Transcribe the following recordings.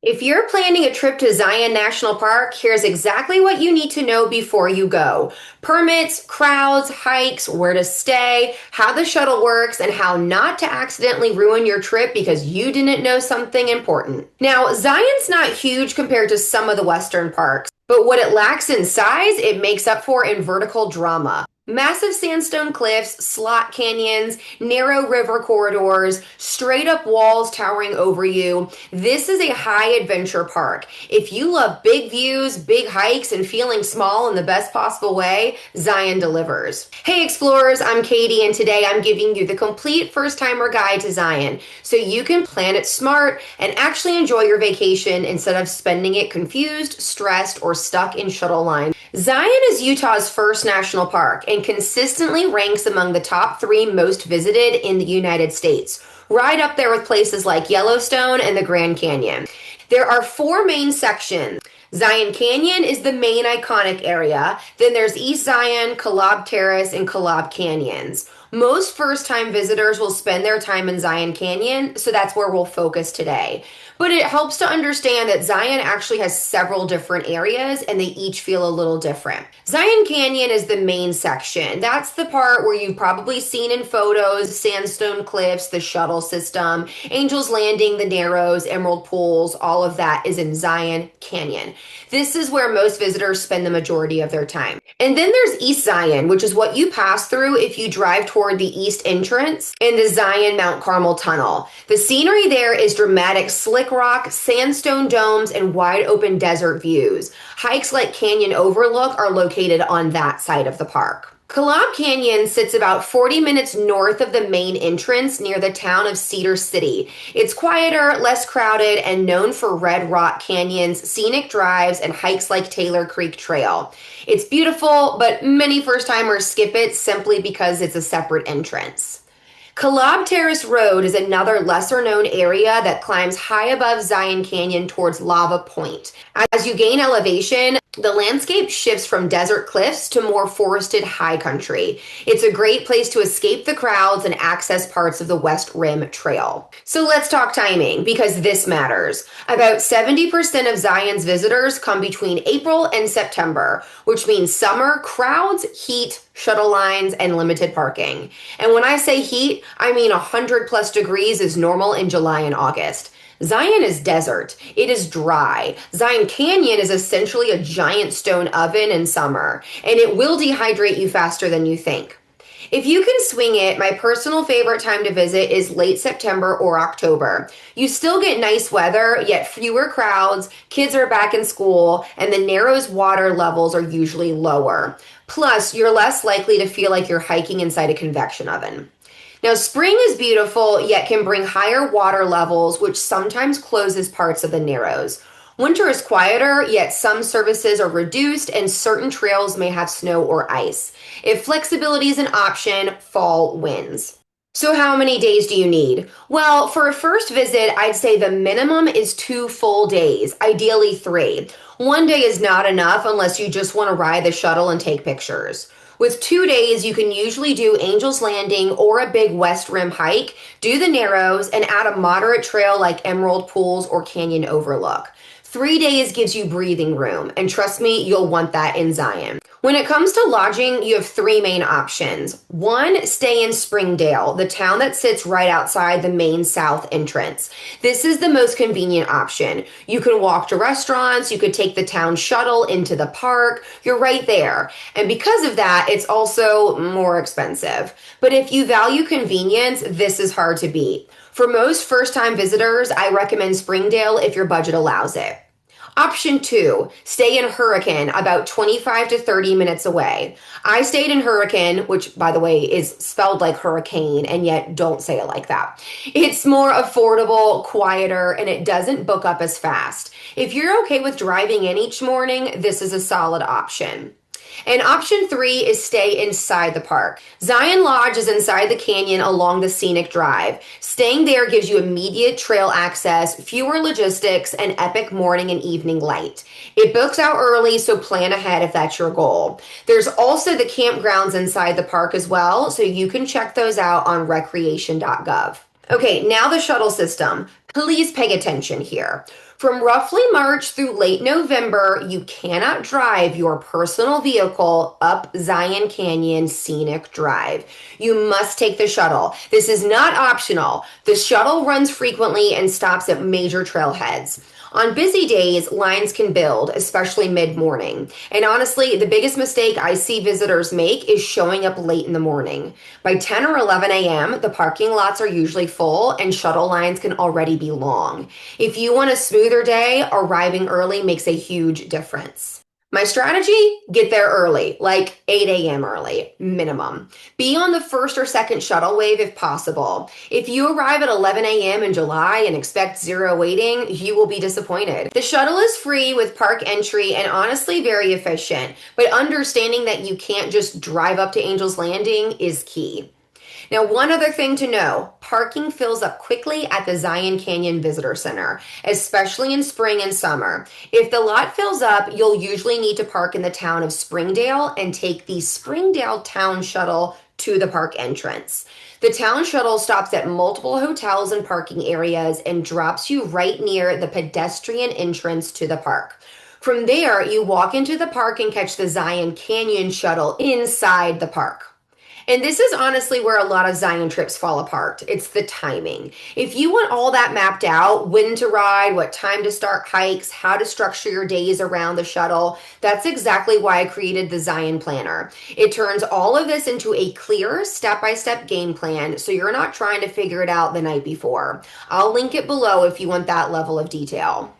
If you're planning a trip to Zion National Park, here's exactly what you need to know before you go. Permits, crowds, hikes, where to stay, how the shuttle works, and how not to accidentally ruin your trip because you didn't know something important. Now, Zion's not huge compared to some of the Western parks, but what it lacks in size, it makes up for in vertical drama. Massive sandstone cliffs, slot canyons, narrow river corridors, straight up walls towering over you. This is a high adventure park. If you love big views, big hikes, and feeling small in the best possible way, Zion delivers. Hey explorers, I'm Katie, and today I'm giving you the complete first timer guide to Zion so you can plan it smart and actually enjoy your vacation instead of spending it confused, stressed, or stuck in shuttle lines. Zion is Utah's first national park and consistently ranks among the top 3 most visited in the United States, right up there with places like Yellowstone and the Grand Canyon. There are 4 main sections. Zion Canyon is the main iconic area. Then there's East Zion, Kolob Terrace, and Kolob Canyons. Most first time visitors will spend their time in Zion Canyon, so that's where we'll focus today. But it helps to understand that Zion actually has several different areas and they each feel a little different. Zion Canyon is the main section. That's the part where you've probably seen in photos, sandstone cliffs, the shuttle system, Angel's Landing, the Narrows, Emerald Pools, all of that is in Zion Canyon. This is where most visitors spend the majority of their time. And then there's East Zion, which is what you pass through if you drive toward the east entrance in the Zion Mount Carmel Tunnel. The scenery there is dramatic slick rock, sandstone domes, and wide open desert views. Hikes like Canyon Overlook are located on that side of the park. Kolob Canyon sits about 40 minutes north of the main entrance near the town of Cedar City. It's quieter, less crowded, and known for red rock canyons, scenic drives, and hikes like Taylor Creek Trail. It's beautiful, but many first-timers skip it simply because it's a separate entrance. Kolob Terrace Road is another lesser known area that climbs high above Zion Canyon towards Lava Point. As you gain elevation, the landscape shifts from desert cliffs to more forested high country. It's a great place to escape the crowds and access parts of the West Rim Trail. So let's talk timing because this matters. About 70% of Zion's visitors come between April and September, which means summer, crowds, heat, shuttle lines, and limited parking. And when I say heat, I mean 100 plus degrees is normal in July and August. Zion is desert. It is dry. Zion Canyon is essentially a giant stone oven in summer, and it will dehydrate you faster than you think. If you can swing it, my personal favorite time to visit is late September or October. You still get nice weather, yet fewer crowds, kids are back in school, and the Narrows water levels are usually lower. Plus, you're less likely to feel like you're hiking inside a convection oven. Now, spring is beautiful, yet can bring higher water levels, which sometimes closes parts of the Narrows. Winter is quieter, yet some services are reduced and certain trails may have snow or ice. If flexibility is an option, fall wins. So how many days do you need? Well, for a first visit, I'd say the minimum is 2 full days, ideally 3. One day is not enough unless you just want to ride the shuttle and take pictures. With 2 days, you can usually do Angel's Landing or a big West Rim hike, do the Narrows, and add a moderate trail like Emerald Pools or Canyon Overlook. 3 days gives you breathing room, and trust me, you'll want that in Zion. When it comes to lodging, you have 3 main options. 1, stay in Springdale, the town that sits right outside the main south entrance. This is the most convenient option. You can walk to restaurants, you could take the town shuttle into the park, you're right there. And because of that, it's also more expensive. But if you value convenience, this is hard to beat. For most first-time visitors, I recommend Springdale if your budget allows it. Option 2, stay in Hurricane, about 25 to 30 minutes away. I stayed in Hurricane, which by the way is spelled like hurricane, and yet don't say it like that. It's more affordable, quieter, and it doesn't book up as fast. If you're okay with driving in each morning, this is a solid option. And option 3 is stay inside the park. Zion Lodge is inside the canyon along the scenic drive. Staying there gives you immediate trail access, fewer logistics, and epic morning and evening light. It books out early, so plan ahead if that's your goal. There's also the campgrounds inside the park as well, so you can check those out on recreation.gov. Okay, now the shuttle system. Please pay attention here. From roughly March through late November, you cannot drive your personal vehicle up Zion Canyon Scenic Drive. You must take the shuttle. This is not optional. The shuttle runs frequently and stops at major trailheads. On busy days, lines can build, especially mid morning. And honestly, the biggest mistake I see visitors make is showing up late in the morning. By 10 or 11 a.m., the parking lots are usually full and shuttle lines can already be long. If you want a smoother day, arriving early makes a huge difference. My strategy, get there early, like 8 a.m. early, minimum. Be on the first or second shuttle wave if possible. If you arrive at 11 a.m. in July and expect zero waiting, you will be disappointed. The shuttle is free with park entry and honestly very efficient, but understanding that you can't just drive up to Angel's Landing is key. Now, one other thing to know, parking fills up quickly at the Zion Canyon Visitor Center, especially in spring and summer. If the lot fills up, you'll usually need to park in the town of Springdale and take the Springdale Town Shuttle to the park entrance. The town shuttle stops at multiple hotels and parking areas and drops you right near the pedestrian entrance to the park. From there, you walk into the park and catch the Zion Canyon shuttle inside the park. And this is honestly where a lot of Zion trips fall apart. It's the timing. If you want all that mapped out, when to ride, what time to start hikes, how to structure your days around the shuttle, that's exactly why I created the Zion Planner. It turns all of this into a clear step-by-step game plan so you're not trying to figure it out the night before. I'll link it below if you want that level of detail.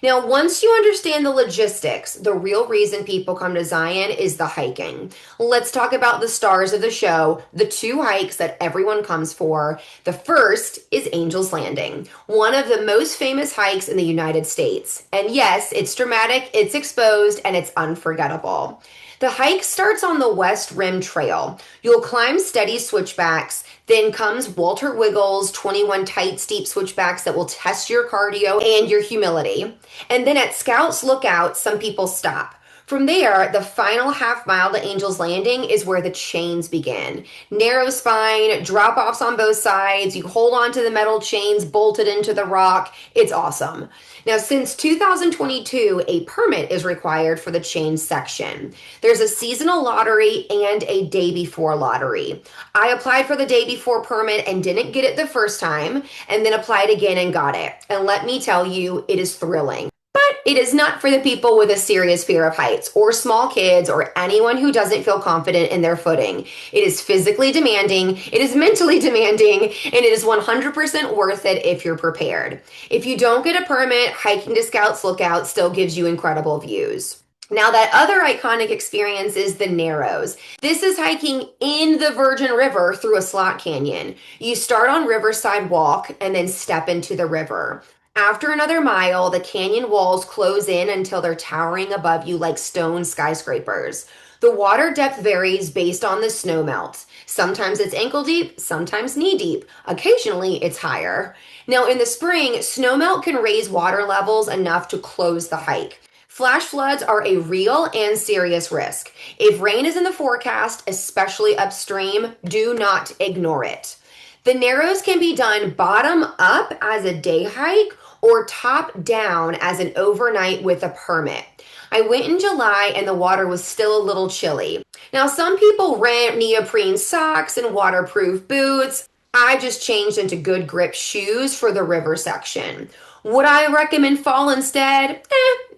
Now, once you understand the logistics, the real reason people come to Zion is the hiking. Let's talk about the stars of the show, the two hikes that everyone comes for. The first is Angel's Landing, one of the most famous hikes in the United States. And yes, it's dramatic, it's exposed, and it's unforgettable. The hike starts on the West Rim Trail. You'll climb steady switchbacks. Then comes Walter Wiggles' 21 tight, steep switchbacks that will test your cardio and your humility. And then at Scouts Lookout, some people stop. From there, the final half mile to Angel's Landing is where the chains begin. Narrow spine, drop-offs on both sides. You hold on to the metal chains bolted into the rock. It's awesome. Now, since 2022, a permit is required for the chain section. There's a seasonal lottery and a day before lottery. I applied for the day before permit and didn't get it the first time, and then applied again and got it. And let me tell you, it is thrilling. But it is not for the people with a serious fear of heights or small kids or anyone who doesn't feel confident in their footing. It is physically demanding, it is mentally demanding, and it is 100% worth it if you're prepared. If you don't get a permit, hiking to Scouts Lookout still gives you incredible views. Now, that other iconic experience is the Narrows. This is hiking in the Virgin River through a slot canyon. You start on Riverside Walk and then step into the river. After another mile, the canyon walls close in until they're towering above you like stone skyscrapers. The water depth varies based on the snow melt. Sometimes it's ankle deep, sometimes knee deep. Occasionally, it's higher. Now, in the spring, snowmelt can raise water levels enough to close the hike. Flash floods are a real and serious risk. If rain is in the forecast, especially upstream, do not ignore it. The Narrows can be done bottom up as a day hike or top down as an overnight with a permit. I went in July and the water was still a little chilly. Now, some people rent neoprene socks and waterproof boots. I just changed into good grip shoes for the river section. Would I recommend fall instead?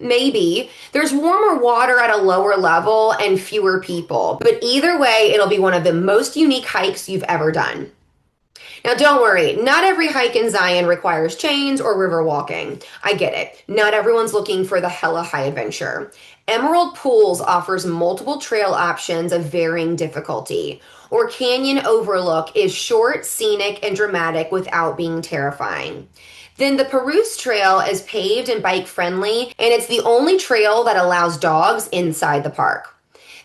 Maybe. There's warmer water at a lower level and fewer people. But either way, it'll be one of the most unique hikes you've ever done. Now, don't worry, not every hike in Zion requires chains or river walking. I get it. Not everyone's looking for the hella high adventure. Emerald Pools offers multiple trail options of varying difficulty. Or Canyon Overlook is short, scenic, and dramatic without being terrifying. Then the Purus Trail is paved and bike-friendly, and it's the only trail that allows dogs inside the park.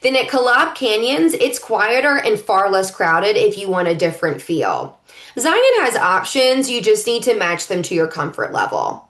Then at Kalab Canyons, it's quieter and far less crowded if you want a different feel. Zion has options, you just need to match them to your comfort level.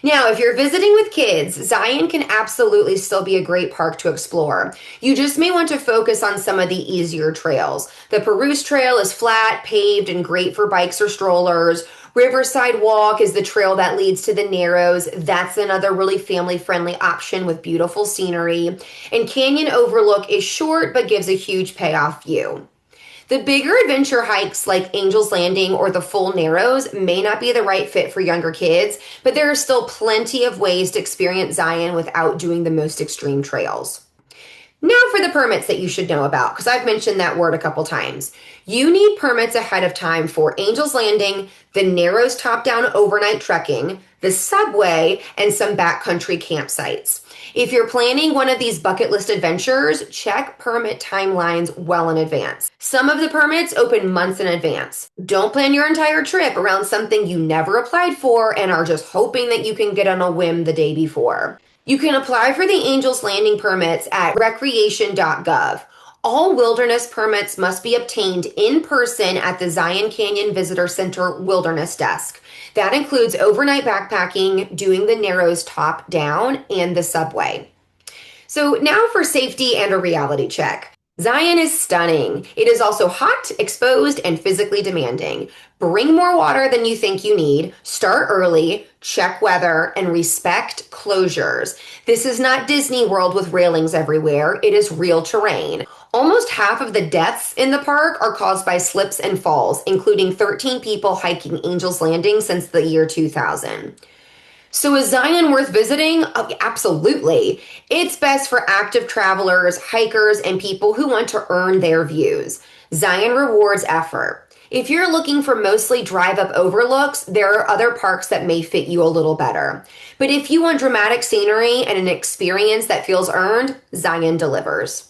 Now, if you're visiting with kids, Zion can absolutely still be a great park to explore. You just may want to focus on some of the easier trails. The Purus Trail is flat, paved, and great for bikes or strollers. Riverside Walk is the trail that leads to the Narrows. That's another really family-friendly option with beautiful scenery. And Canyon Overlook is short but gives a huge payoff view. The bigger adventure hikes like Angel's Landing or the full Narrows may not be the right fit for younger kids, but there are still plenty of ways to experience Zion without doing the most extreme trails. Now for the permits that you should know about, because I've mentioned that word a couple times. You need permits ahead of time for Angel's Landing, the Narrows top-down overnight trekking, the subway, and some backcountry campsites. If you're planning one of these bucket list adventures, check permit timelines well in advance. Some of the permits open months in advance. Don't plan your entire trip around something you never applied for and are just hoping that you can get on a whim the day before. You can apply for the Angel's Landing permits at recreation.gov. All wilderness permits must be obtained in person at the Zion Canyon Visitor Center Wilderness Desk. That includes overnight backpacking, doing the Narrows top down, and the subway. So now for safety and a reality check. Zion is stunning. It is also hot, exposed, and physically demanding. Bring more water than you think you need. Start early, check weather, and respect closures. This is not Disney World with railings everywhere. It is real terrain. Almost half of the deaths in the park are caused by slips and falls, including 13 people hiking Angel's Landing since the year 2000. So is Zion worth visiting? Oh, absolutely. It's best for active travelers, hikers, and people who want to earn their views. Zion rewards effort. If you're looking for mostly drive-up overlooks, there are other parks that may fit you a little better. But if you want dramatic scenery and an experience that feels earned, Zion delivers.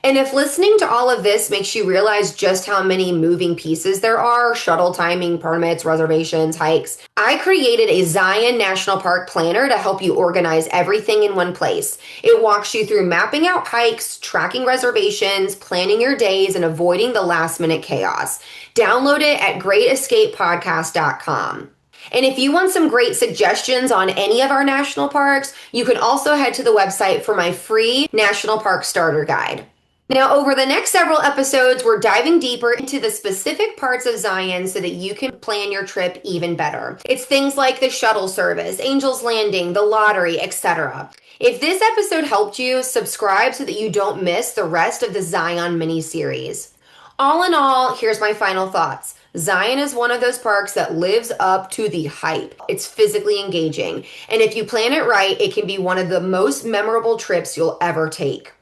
And if listening to all of this makes you realize just how many moving pieces there are, shuttle timing, permits, reservations, hikes, I created a Zion National Park planner to help you organize everything in one place. It walks you through mapping out hikes, tracking reservations, planning your days, and avoiding the last minute chaos. Download it at greatescapepodcast.com. And if you want some great suggestions on any of our national parks, you can also head to the website for my free National Park Starter Guide. Now, over the next several episodes, we're diving deeper into the specific parts of Zion so that you can plan your trip even better. It's things like the shuttle service, Angel's Landing, the lottery, etc. If this episode helped you, subscribe so that you don't miss the rest of the Zion mini-series. All in all, here's my final thoughts. Zion is one of those parks that lives up to the hype. It's physically engaging. And if you plan it right, it can be one of the most memorable trips you'll ever take.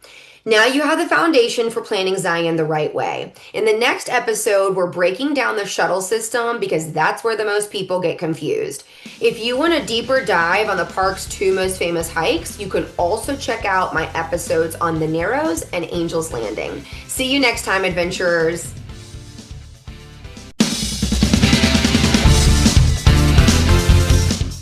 Now you have the foundation for planning Zion the right way. In the next episode, we're breaking down the shuttle system because that's where the most people get confused. If you want a deeper dive on the park's two most famous hikes, you can also check out my episodes on the Narrows and Angel's Landing. See you next time, adventurers.